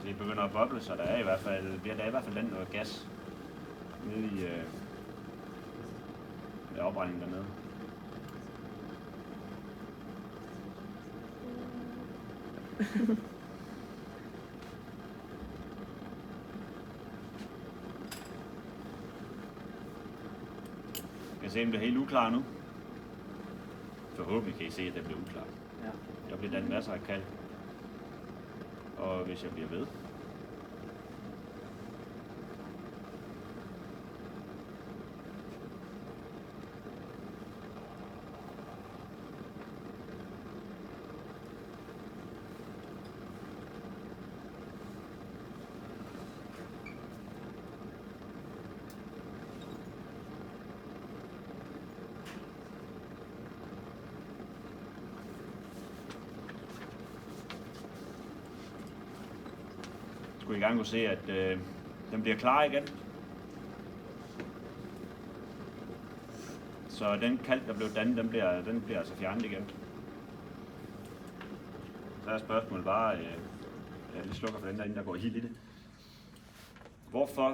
det begynder at boble, så der er i hvert fald den noget gas nede i afbrændingen dernede. Jeg kan se, om det er helt uklar nu. Forhåbentlig kan I se, at det bliver uklar. Ja. Der bliver dannet masser af kalk. Og hvis jeg bliver ved, skulle I gerne kunne se, at den bliver klar igen. Så den kalk, der blev dannet, den bliver altså fjernet igen. Så er spørgsmålet bare, jeg lige slukker for den der, inden der går helt i det. Hvorfor